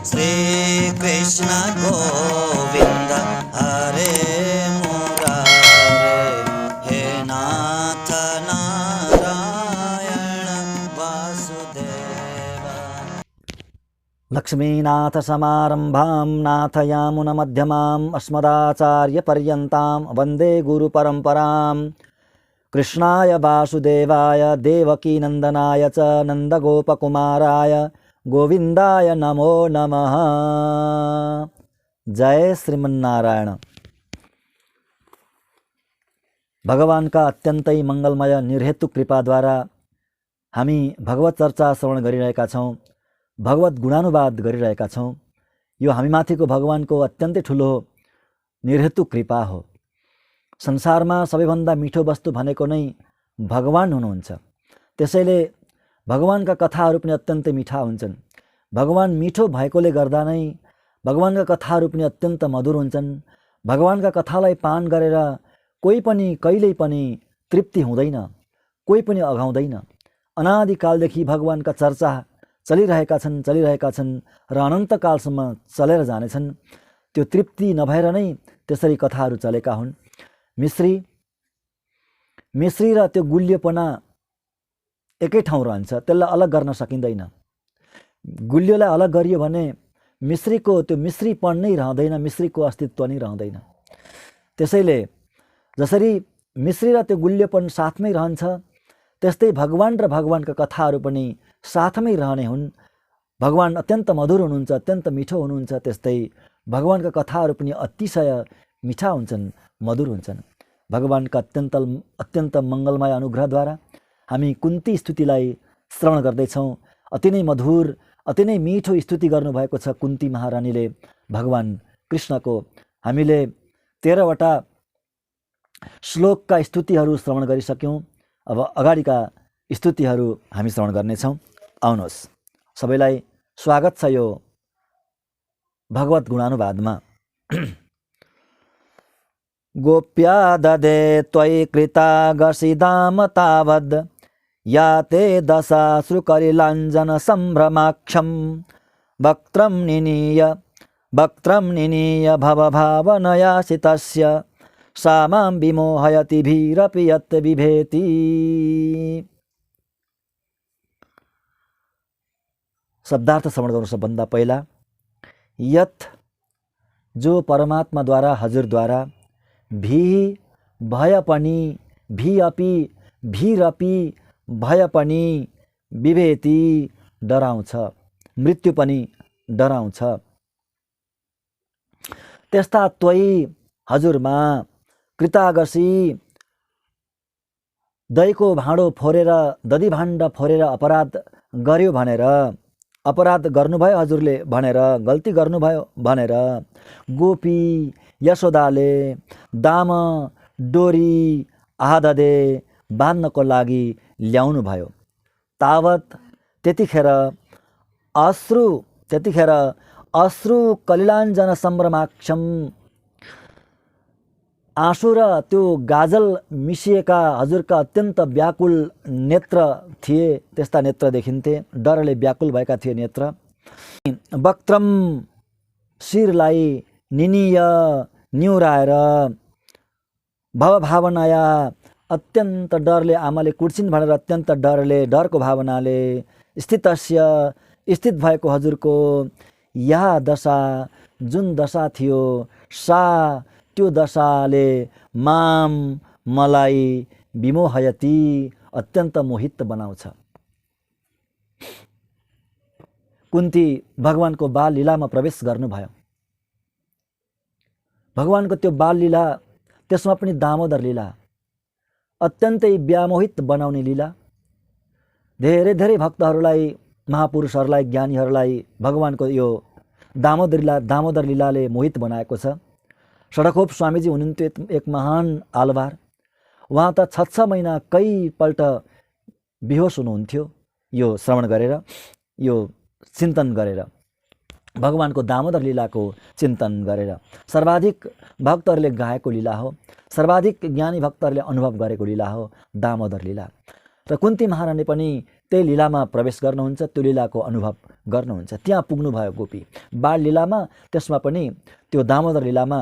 श्री कृष्ण गोविंद हरे मुरारे, हे नाथ नारायण वासुदेव। लक्ष्मीनाथ समारंभां नाथयामुन मध्यमाम् अस्मदाचार्य पर्यन्तां वन्दे गुरु परम्परां। कृष्णाय वासुदेवाय देवकी नंदनाय च नंदगोपकुमाराय गोविंदाय नमो नमः। जय श्रीमन्नारायण। भगवानका अत्यन्तै मंगलमय निर्हेतु कृपाद्वारा हामी भगवत चर्चा श्रवण गरिरहेका छौं, भगवत गुणानुवाद गरिरहेका छौं। यो हामीमाथिको भगवानको अत्यन्तै ठुलो निर्हेतु कृपा हो। संसारमा सबैभन्दा मिठो वस्तु भनेको नै भगवान हुनुहुन्छ। त्यसैले भगवानका कथाहरू पनि अत्यन्तै मिठा हुन्छन्। भगवान मिठो भएकोले गर्दा नै भगवानका कथाहरू पनि अत्यन्त मधुर हुन्छन्। भगवानका कथालाई पान गरेर कोही पनि कहिल्यै पनि तृप्ति हुँदैन, कोही पनि अघाउँदैन। अनादिकालदेखि भगवानका चर्चा चलिरहेका छन् र अनन्तकालसम्म चलेर जानेछन्। त्यो तृप्ति नभएर नै त्यसरी कथाहरू चलेका हुन्। मिश्री र त्यो गुलियोपना एकै ठाउँ रहन्छ, त्यसलाई अलग गर्न सकिँदैन। गुलियोलाई अलग गरियो भने मिश्रीको त्यो मिश्रीपन नै रहँदैन, मिश्रीको अस्तित्व नै रहँदैन। त्यसैले जसरी मिश्री र त्यो गुलियोपन साथमै रहन्छ, त्यस्तै भगवान र भगवानका कथाहरू पनि साथमै रहने हुन्। भगवान अत्यन्त मधुर हुनुहुन्छ, अत्यन्त मिठो हुनुहुन्छ, त्यस्तै भगवानका कथाहरू पनि अतिशय मिठा हुन्छन्, मधुर हुन्छन्। भगवानका अत्यन्त मङ्गलमय अनुग्रहद्वारा हामी कुन्ती स्तुतिलाई श्रवण गर्दैछौँ। अति नै मधुर, अति नै मिठो स्तुति गर्नुभएको छ कुन्ती महारानीले भगवान कृष्णको। हामीले 13 वटा श्लोकका स्तुतिहरू श्रवण गरिसक्यौँ। अब अगाडिका स्तुतिहरू हामी श्रवण गर्नेछौँ। आउनुहोस्, सबैलाई स्वागत छ यो भगवत गुणानुवादमा। गोप्या ददे त्वयि कृतागसिदाम तावद् या ते दशाश्रुकलिलाञ्जन सम्भ्रमाक्षं वक्त्रं निनीय भवभावनयासितस्य सा मां विमोहयति भीरपि यत् बिभेति। शब्दार्थ श्रवण गर्नु सबभन्दा पहिला। यत् जो परमात्मा द्वारा, हजुर द्वारा, भी भय पनि, भी अपि, भीरपि भय पनि, विभेति डराउँछ, मृत्यु पनि डराउँछ। त्यस्ता त्वयि हजुरमा कृतागसी दहीको भाँडो फोरेर, दधी भाण्ड फोरेर अपराध गर्यो भनेर, अपराध गर्नुभयो हजुरले भनेर, गल्ती गर्नुभयो भनेर गोपी यशोदाले दाम डोरी आददे बाँध्नको लागि ल्याउनु भयो। तावत त्यतिखेर अश्रु कलिलाञ्जन सम्भ्रमाक्षम, आँसु र त्यो गाजल मिसिएका हजुरका अत्यन्त व्याकुल नेत्र थिए। त्यस्ता नेत्र देखिन्थे, डरले व्याकुल भएका थिए नेत्र। वक्त्रम शिरलाई निनीय निहुराएर, भवभावनाया अत्यन्त डरले, आमाले कुट्छिन् भनेर अत्यन्त डरको भावनाले, स्थित भएको हजुरको या दशा जुन दशा थियो, सा त्यो दशाले मलाई विमोहयति अत्यन्त मोहित बनाउँछ। कुन्ती भगवानको बाल लीलामा प्रवेश गर्नुभयो। भगवानको त्यो बाल लीला, त्यसमा पनि दामोदर लीला, अत्यन्तै व्यामोहित बनाउने लीला। धेरै धेरै भक्तहरूलाई, महापुरुषहरूलाई, ज्ञानीहरूलाई भगवानको यो दामोदर लीलाले मोहित बनाएको छ। सडखोप स्वामीजी हुनुहुन्थ्यो एक महान आलवार। उहाँ त 6 महिना कईपल्ट बेहोस हुनुहुन्थ्यो यो श्रवण गरेर, यो चिन्तन गरेर, भगवानको दामोदर लीलाको चिन्तन गरेर। सर्वाधिक भक्तहरूले गाएको लीला हो, सर्वाधिक ज्ञानी भक्तहरूले अनुभव गरेको लीला हो दामोदर लीला। र कुन्ती महारानी पनि त्यही लीलामा प्रवेश गर्नुहुन्छ, त्यो लीलाको अनुभव गर्नुहुन्छ। त्यहाँ पुग्नुभयो गोपी। बाल लीलामा, त्यसमा पनि त्यो दामोदर लीलामा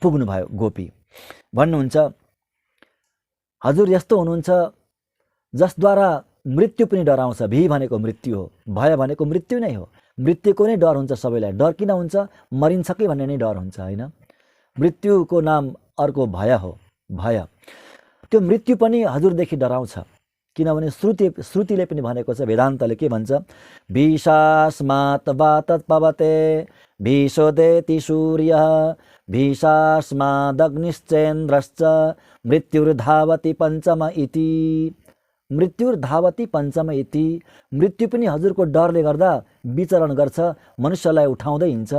पुग्नुभयो गोपी। भन्नुहुन्छ हजुर यस्तो हुनुहुन्छ जसद्वारा मृत्यु पनि डराउँछ। भी भनेको मृत्यु हो, भय भनेको मृत्यु नै हो। मृत्युको नै डर हुन्छ सबैलाई। डर किन हुन्छ? मरिन्छ कि भन्ने नै डर हुन्छ, होइन? मृत्युको नाम अर्को भय हो, भय। त्यो मृत्यु पनि हजुरदेखि डराउँछ, किनभने श्रुतिले पनि भनेको छ, वेदान्तले के भन्छ? भीषास्मात् वातत् पवते भीषोदेति सूर्यः भीषास्मादग्निश्चेन्द्रश्च मृत्युर्धावति पञ्चम इति। मृत्युर्धावति पञ्चम इति। मृत्यु पनि हजुरको डरले गर्दा विचरण गर्छ, मनुष्यलाई उठाउँदै हिँड्छ,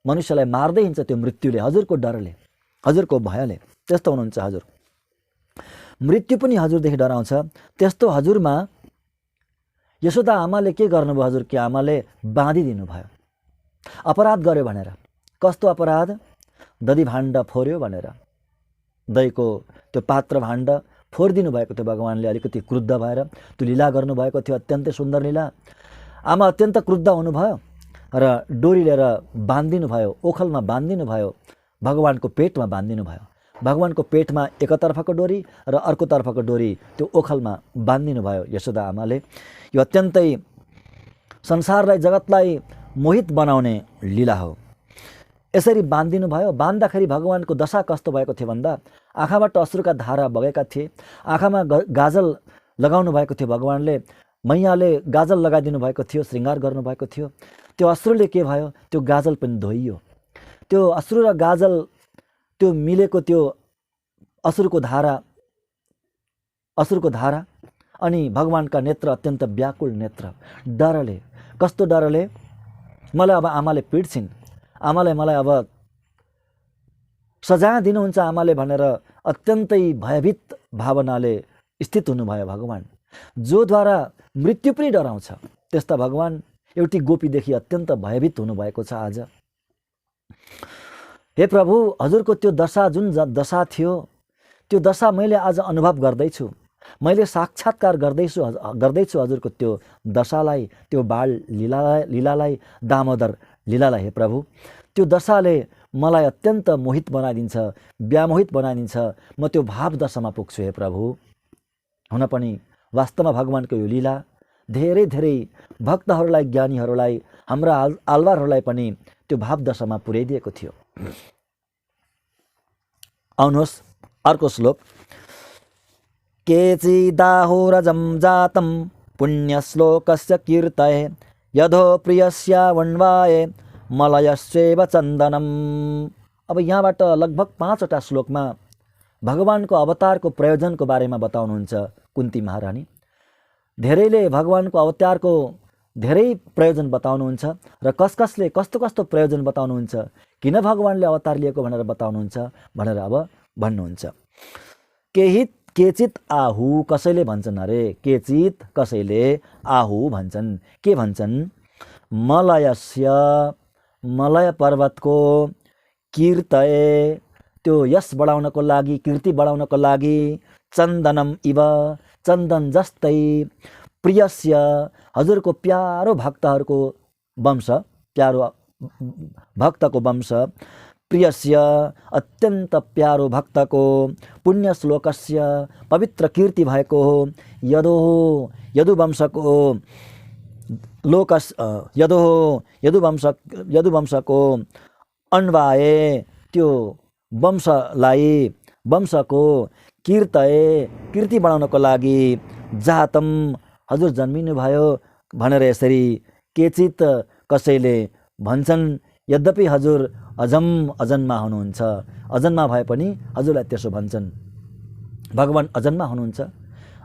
मनुष्यलाई मार्दै हिँड्छ त्यो मृत्युले, हजुरको डरले, हजुरको भयले। त्यस्तो हुनुहुन्छ हजुर। मृत्यु पनि हजुरदेखि डराउँछ। त्यस्तो हजुरमा यशोदा आमाले के गर्नुभयो? हजुरकी आमाले बाँधिदिनु भयो, अपराध गर्यो भनेर। कस्तो अपराध? दधी भाण्ड फोर्यो भनेर, दहीको त्यो पात्र भाण्ड फोरिदिनु भएको थियो भगवान्ले। अलिकति क्रुद्ध भएर त्यो लीला गर्नुभएको थियो, अत्यन्तै सुन्दर लीला। आमा अत्यन्त क्रुद्ध हुनुभयो र डोरी लिएर बाँधिदिनु भयो, ओखलमा बाँधिदिनु भयो, भगवान्को पेटमा बाँधिदिनु भयो। भगवान्को पेटमा एकतर्फको डोरी र अर्कोतर्फको डोरी त्यो ओखलमा बाँधिदिनु भयो यशोदा आमाले। यो अत्यन्तै संसारलाई, जगतलाई मोहित बनाउने लीला हो। यसरी बाँधिदिनु भयो। बाँध्दाखेरि भगवान्को दशा कस्तो भएको थियो भन्दा आँखाबाट अश्रुका धारा बगेका थिए। आँखामा गाजल लगाउनु भएको थियो भगवान्ले, मैयाले गाजल लगाइदिनु भएको थियो, श्रृङ्गार गर्नुभएको थियो। त्यो अश्रुले के भयो? त्यो गाजल पनि धोइयो। त्यो अश्रु र गाजल त्यो मिलेको त्यो अश्रुको धारा अनि भगवान्का नेत्र अत्यन्त व्याकुल नेत्र, डरले। कस्तो डरले? मलाई अब आमाले पिट्छिन्, आमालाई मलाई अब सजाय दिनुहुन्छ आमाले भनेर अत्यन्तै भयभीत भावनाले स्थित हुनुभयो भगवान्, जोद्वारा मृत्यु पनि डराउँछ। त्यस्ता भगवान् एउटी गोपीदेखि अत्यन्त भयभीत हुनुभएको छ आज। हे प्रभु, हजुरको त्यो दशा, जुन दशा थियो, त्यो दशा मैले आज अनुभव गर्दैछु। मैले साक्षात्कार गर्दैछु हजुरको त्यो दशालाई, त्यो बाल लीलालाई, दामोदर लीलालाई। हे प्रभु, त्यो दशाले मलाई अत्यन्त मोहित बनाइदिन्छ, व्यामोहित बनाइदिन्छ। म त्यो भाव दशामा पुग्छु। हे प्रभु, हुन पनि वास्तवमा भगवान्को यो लीला धेरै धेरै भक्तहरूलाई, ज्ञानीहरूलाई, हाम्रा आलवारहरूलाई पनि त्यो भाव दशामा पुर्याइदिएको थियो। आउनुहोस् अर्को श्लोक। केचिदाहुरजं जातं पुण्यश्लोकस्य कीर्तये यदो प्रियस्य वण्वाये मलयस्यैव चन्दनम। अब यहाँबाट लगभग 5वटा श्लोकमा भगवान्को अवतारको प्रयोजनको बारेमा बताउनुहुन्छ कुन्ती महारानी। धेरैले भगवान्को अवतारको धेरै प्रयोजन बताउनुहुन्छ र कसले कस्तो प्रयोजन बताउनुहुन्छ, किन भगवान्ले अवतार लिएको भनेर बताउनुहुन्छ भनेर अब भन्नुहुन्छ। केचित आहु, कसैले भन्छन्, अरे केचित कसैले आहु भन्छन्। के भन्छन्? मलयस्य, मलय पर्वतको, कीर्तये, त्यो यश बढाउनको लागि, कीर्ति बढाउनको लागि, चन्दनम इव, चन्दन जस्तै, प्रियस्य, हजुरको प्यारो भक्तहरूको वंश, प्यारो भक्तको वंश, प्रियस्य, अत्यन्त प्यारो भक्तको, पुण्य श्लोकस्य, पवित्र कीर्ति भएको हो, यदुवंशको लोकस, यदुवंशको अन्वाये, त्यो वंशलाई, वंशको, कीर्तये, कीर्ति बढाउनको लागि, जातम, हजुर जन्मिनु भयो भनेर यसरी केचित कसैले भन्छन्। यद्यपि हजुर अजन्मा हुनुहुन्छ, अजन्मा भए पनि हजुरलाई त्यसो भन्छन्। भगवान् अजन्मा हुनुहुन्छ,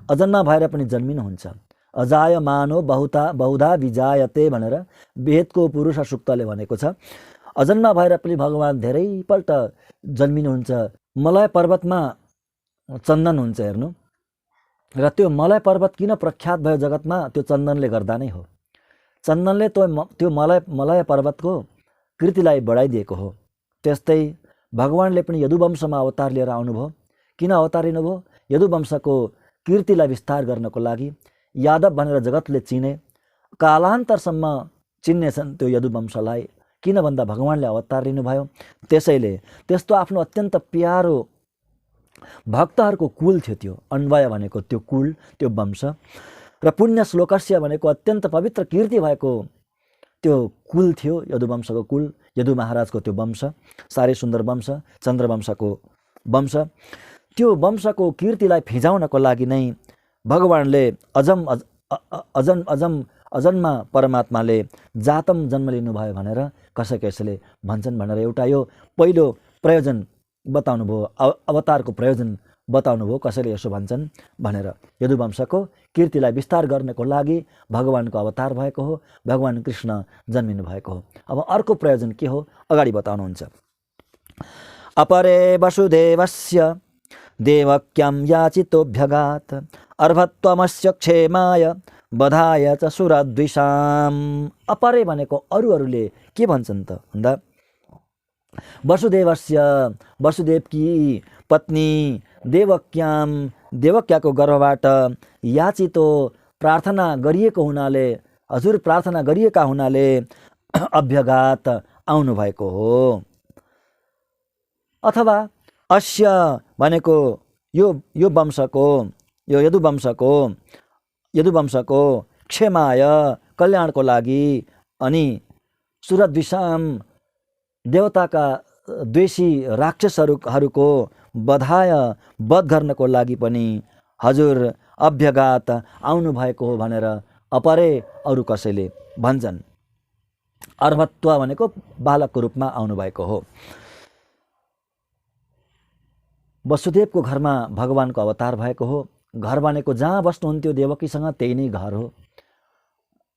अजन्मा भएर पनि जन्मिनुहुन्छ। अजायमानो बहुधा विजायते भनेर वेदको पुरुष सूक्तले भनेको छ। अजन्मा भएर पनि भगवान् धेरैपल्ट जन्मिनुहुन्छ। मलय पर्वतमा चन्दन हुन्छ, हेर्नु। र त्यो मलय पर्वत किन प्रख्यात भयो जगतमा? त्यो चन्दनले गर्दा नै हो। चन्दनले त्यो मलय पर्वतको कृतिलाई बढाइदिएको हो। त्यस्तै भगवान्ले पनि यदुवंशमा अवतार लिएर आउनुभयो। किन अवतार लिनुभयो? यदुवंशको कीर्तिलाई विस्तार गर्नको लागि, यादव भनेर जगतले चिने, कालान्तरसम्म चिन्नेछन् त्यो यदुवंशलाई। किन भन्दा भगवानले अवतार लिनुभयो। त्यसैले त्यस्तो आफ्नो अत्यन्त प्यारो भक्तहरूको कुल थियो त्यो। अन्वय भनेको त्यो कुल, त्यो वंश, र पुण्य श्लोकस्य भनेको अत्यन्त पवित्र कीर्ति भएको त्यो कुल थियो, यदुवंशको कुल, यदु महाराजको त्यो वंश, साह्रै सुन्दर वंश, चन्द्रवंशको वंश। त्यो वंशको कीर्तिलाई फिजाउनको लागि नै भगवानले अजन्मा परमात्माले जातम जन्म लिनुभयो भनेर कसैले भन्छन् भनेर एउटा यो पहिलो प्रयोजन बताउनु भयो, अवतारको प्रयोजन बताउनु भयो। कसैले यसो भन्छन् भनेर यदुवंशको कीर्तिलाई विस्तार गर्नको लागि भगवानको अवतार भएको हो, भगवान कृष्ण जन्मिनु भएको हो। अब अर्को प्रयोजन के हो अगाडि बताउनुहुन्छ। अपरे वसुदेवस्य देवक्यां याचितोऽभ्यगात् अर्भत्वमस्य क्षेमाय बधाय च सुरद्विषाम्। अपरे भनेको अरूले के भन्छन् त भन्दा वसुदेवस्य, वसुदेवकी पत्नी देवक्याम, देवक्याको गर्भबाट याचितो प्रार्थना गरिएको हुनाले, हजुर प्रार्थना गरिएका हुनाले अभ्यगात आउनुभएको हो। अथवा अस्य भनेको यो वंशको, यो यदुवंशको क्षेमाय कल्याणको लागि, अनि सुरद्विषाम देवताका द्वेषी राक्षसहरूको बधाय वध गर्नको लागि पनि हजुर अभ्यगात आउनुभएको हो भनेर अपरे अरू कसैले भन्छन्। अर्भत्व भनेको बालकको रूपमा आउनुभएको हो। वसुदेवको घरमा भगवानको अवतार भएको हो। घर भनेको जहाँ बस्नुहुन्थ्यो देवकीसँग त्यही नै घर हो।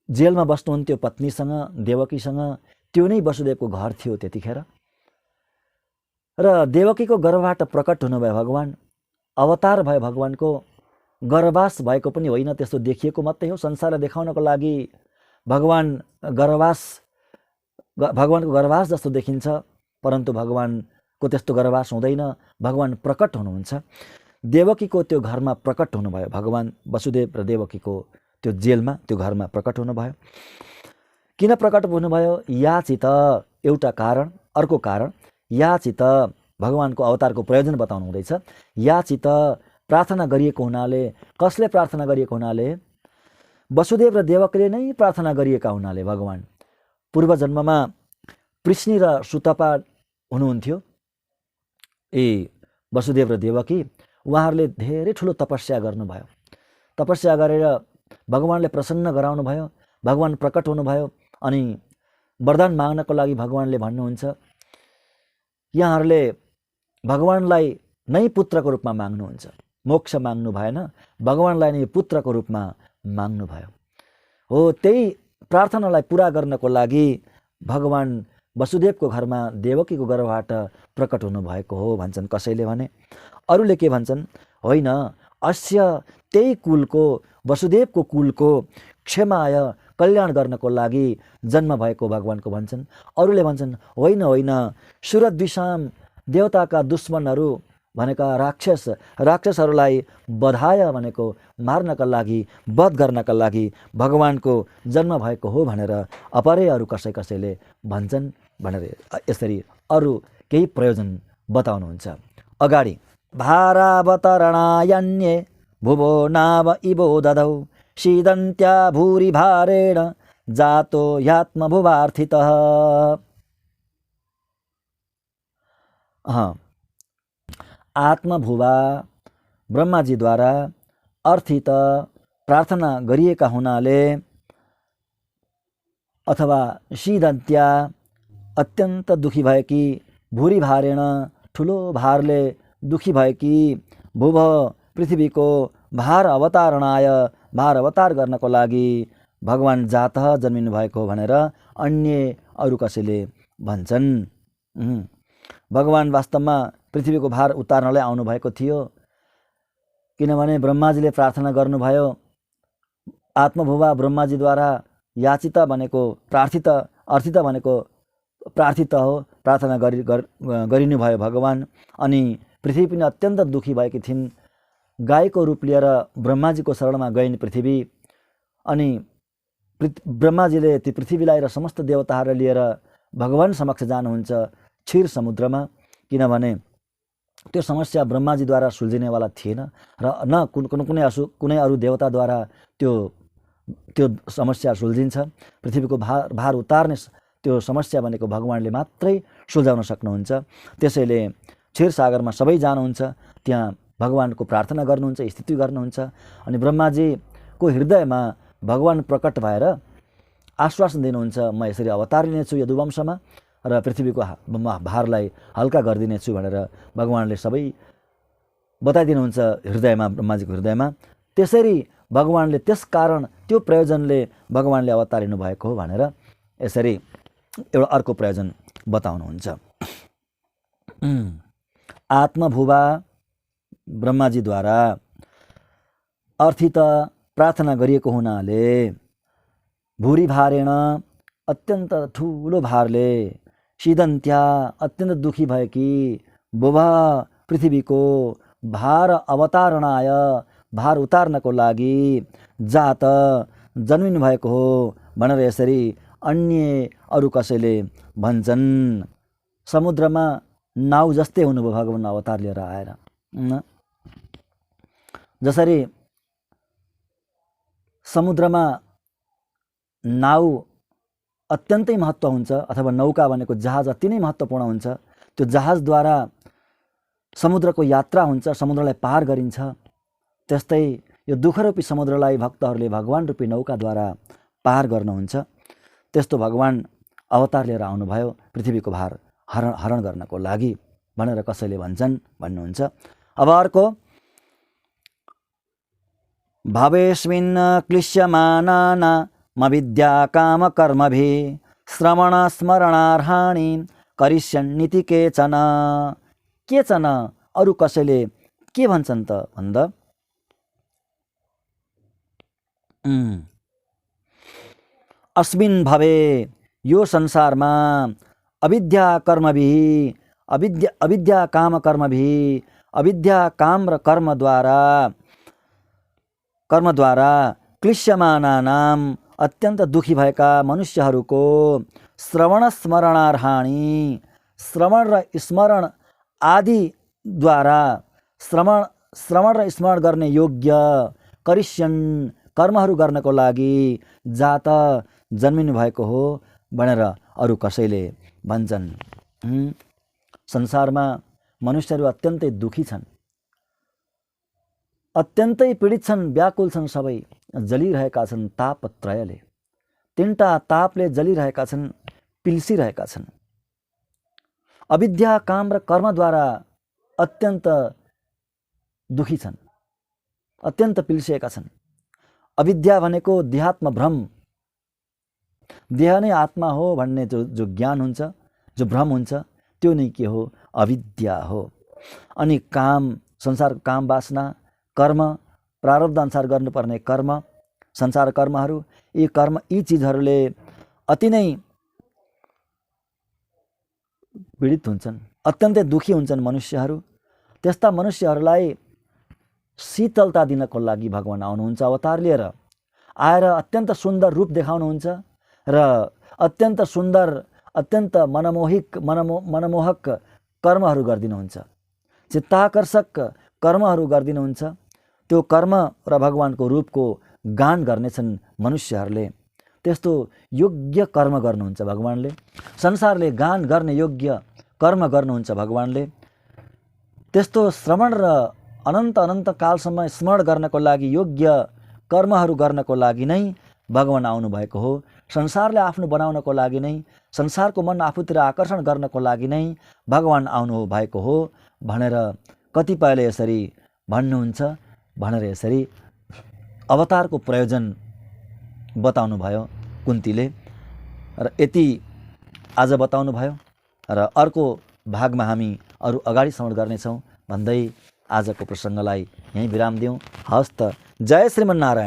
जेलमा बस्नुहुन्थ्यो पत्नीसँग, देवकीसँग, त्यो नै वसुदेवको घर थियो त्यतिखेर। र देवकीको गर्भबाट प्रकट हुनुभयो भगवान, अवतार भयो भगवानको। गर्भवास भएको पनि होइन, त्यस्तो देखिएको मात्रै हो। संसारलाई देखाउनको लागि भगवानको गर्भवास जस्तो देखिन्छ, परन्तु भगवानको त्यस्तो गर्भवास हुँदैन। भगवान प्रकट हुनुहुन्छ। देवकीको त्यो घरमा प्रकट हुनुभयो भगवान। वसुदेव र देवकीको त्यो जेलमा, त्यो घरमा प्रकट हुनुभयो। किन प्रकट हुनुभयो? याचित एउटा कारण, अर्को कारण याचित भगवानको अवतारको प्रयोजन बताउनु हुँदैछ। याचित प्रार्थना गरिएको हुनाले, कसले प्रार्थना गरिएको हुनाले? वसुदेव र देवकीले नै प्रार्थना गरिएका हुनाले भगवान। पूर्व जन्ममा पृश्नी र सुतपा हुनुहुन्थ्यो, वसुदेव र देवकी। उहाँहरूले धेरै ठुलो तपस्या गर्नुभयो। तपस्या गरेर भगवानले प्रसन्न गराउनु भयो। भगवान प्रकट हुनुभयो अनि वरदान माग्नको लागि भगवानले भन्नुहुन्छ, यहाँहरूले भगवानलाई नै पुत्रको रूपमा माग्नुहुन्छ। मोक्ष माग्नु भएन, भगवानलाई नै पुत्रको रूपमा माग्नुभयो हो। त्यही प्रार्थनालाई पुरा गर्नको लागि भगवान वसुदेवको घरमा देवकीको गर्भबाट प्रकट हुनुभएको हो भन्छन् कसैले भने। अरूले के भन्छन्? होइन, अस्य त्यही कुलको, वसुदेवको कुलको क्षमाय कल्याण गर्नको लागि जन्म भएको भगवानको भन्छन्। अरूले भन्छन् होइन होइन, सुरद्विषाम देवताका दुश्मनहरू भनेका राक्षसहरूलाई बधाय भनेको मार्नका लागि, वध गर्नका लागि भगवानको जन्म भएको हो भनेर अपरै अरू कसैले भन्छन् भनेर यसरी अरू केही प्रयोजन बताउनुहुन्छ। अगाडि भारावतरणायन्ये भुवो नाव इवो ददौ शीदन्त्या भूरि भारेण जातो ह्यात्मभुवार्थितः। आत्मभुवा ब्रह्माजीद्वारा अर्थित प्रार्थना गरिएका हुनाले, अथवा शीदन्त्या अत्यन्त दुखी भएकी, भूरि भारेण ठुलो भारले दुखी भएकी, भुव पृथ्वीको भार अवतारणाय भार अवतार गर्नको लागि भगवान जातः जन्मिनु भएको भनेर अन्य अरू कसैले भन्छन्। भगवान वास्तवमा पृथ्वीको भार उतार्नलाई आउनुभएको थियो, किनभने ब्रह्माजीले प्रार्थना गर्नुभयो। आत्मभुवा ब्रह्माजीद्वारा याचित भनेको प्रार्थित, अर्थित भनेको प्रार्थित हो, प्रार्थना गरिनुभयो भगवान। अनि पृथ्वी पनि अत्यन्त दुखी भएकी थिइन्। गाईको रूप लिएर ब्रह्माजीको शरणमा गइन् पृथ्वी। अनि ब्रह्माजीले ती पृथ्वीलाई र समस्त देवताहरूलाई लिएर भगवान समक्ष जानुहुन्छ क्षीर समुद्रमा, किनभने त्यो समस्या ब्रह्माजीद्वारा सुल्झिनेवाला थिएन र न कुनै अरू देवताद्वारा त्यो समस्या सुल्झिन्छ। पृथ्वीको भार उतार्ने त्यो समस्या भनेको भगवानले मात्रै सुल्झाउन सक्नुहुन्छ। त्यसैले क्षीरसागरमा सबै जानुहुन्छ, त्यहाँ भगवानको प्रार्थना गर्नुहुन्छ, स्तुति गर्नुहुन्छ। अनि ब्रह्माजीको हृदयमा भगवान प्रकट भएर आश्वासन दिनुहुन्छ, म यसरी अवतार लिनेछु यदुवंशमा र पृथ्वीको भारलाई हल्का गरिदिनेछु भनेर भगवानले सबै बताइदिनुहुन्छ हृदयमा, ब्रह्माजीको हृदयमा। त्यसरी भगवानले त्यसकारण त्यो प्रयोजनले भगवानले अवतार लिनुभएको हो भनेर यसरी एउटा अर्को प्रयोजन बताउनुहुन्छ। आत्मभुवा ब्रह्माजीद्वारा अर्थित प्रार्थना गरिएको हुनाले भुरी भारेण अत्यन्त ठुलो भारले सिदन्त्या अत्यन्त दुखी भएकी बुभा पृथ्वीको भार अवतारणाय भार उतार्नको लागि जात जन्मिनु भएको हो भनेर यसरी अन्य अरू कसैले भन्छन्। समुद्रमा नाउ जस्तै हुनुभयो भगवान अवतार लिएर आएर। जसरी समुद्रमा नाउ अत्यन्तै महत्त्व हुन्छ अथवा नौका भनेको जहाज अति नै महत्त्वपूर्ण हुन्छ, त्यो जहाजद्वारा समुद्रको यात्रा हुन्छ, समुद्रलाई पार गरिन्छ। त्यस्तै यो दुःखरूपी समुद्रलाई भक्तहरूले भगवान रूपी नौकाद्वारा पार गर्नुहुन्छ। त्यस्तो भगवान अवतार लिएर आउनुभयो पृथ्वीको भार हरण गर्नको लागि भनेर कसैले भन्छन् भन्नुहुन्छ। अब अर्को भावेस्मिन् क्लिश्यमानानामविद्या कामकर्मभिः श्रवणस्मरणार्हाणि करिष्यन्निति केचन। केचन अरू कसैले के भन्छन् त भन्दा अस्मिन् भवे यो संसारमा अविद्या काम कर्मभिः अविद्या काम र कर्मद्वारा क्लिश्यमानानाम अत्यन्त दुखी भएका मनुष्यहरूको श्रवण स्मरणार्हाणि श्रवण र स्मरण आदिद्वारा श्रवण र स्मरण गर्ने योग्य करिष्यन् कर्महरू गर्नको लागि जात जन्मिनु भएको हो भनेर अरू कसैले भन्छन्। संसारमा मनुष्यहरू अत्यन्तै दुखी छन्, अत्यन्तै पीडित छन्, व्याकुल छन्, सबै जलिरहेका छन् तापत्रयले। तीनटा तापले जलिरहेका छन्, पिल्सिरहेका छन्। अविद्या काम र कर्मद्वारा अत्यन्त दुखी छन्, अत्यन्त पिल्सिएका छन्। अविद्या भनेको देहात्म भ्रम, देह नै आत्मा हो भन्ने जो ज्ञान हुन्छ, जो भ्रम हुन्छ, त्यो नै के हो? अविद्या हो। अनि काम, संसारको काम वासना, कर्म, प्रारब्ध अनुसार गर्नुपर्ने कर्म, संसार कर्महरू, यी चिजहरूले अति नै पीडित हुन्छन्, अत्यन्तै दुखी हुन्छन् मनुष्यहरू। त्यस्ता मनुष्यहरूलाई शीतलता दिनको लागि भगवान आउनुहुन्छ अवतार लिएर। आएर अत्यन्त सुन्दर रूप देखाउनुहुन्छ र अत्यन्त सुन्दर, अत्यन्त मनमोहक कर्महरू गरिदिनुहुन्छ, चित्ताकर्षक कर्महरू गरिदिनुहुन्छ। त्यो कर्म र भगवानको रूपको गान गर्नेछन् मनुष्यहरूले। त्यस्तो योग्य कर्म गर्नुहुन्छ भगवानले। संसारले गान गर्ने योग्य कर्म गर्नुहुन्छ भगवानले। त्यस्तो श्रवण र अनन्त कालसम्म स्मरण गर्नको लागि योग्य कर्महरू गर्नको लागि नै भगवान आउनुभएको हो। संसारले आफ्नो बनाउनको लागि नै, संसारको मन आफूतिर आकर्षण गर्नको लागि नै भगवान आउनु भएको हो भनेर कतिपयले यसरी भन्नुहुन्छ। भनेर यसरी अवतारको प्रयोजन बताउनु भयो कुन्तीले र यति आज बताउनु भयो र अर्को भागमा हामी अरू अगाडि श्रवण गर्नेछौँ भन्दै आजको प्रसङ्गलाई यहीँ विराम दिउँ। हस्त। जय श्रीमन्नारायण।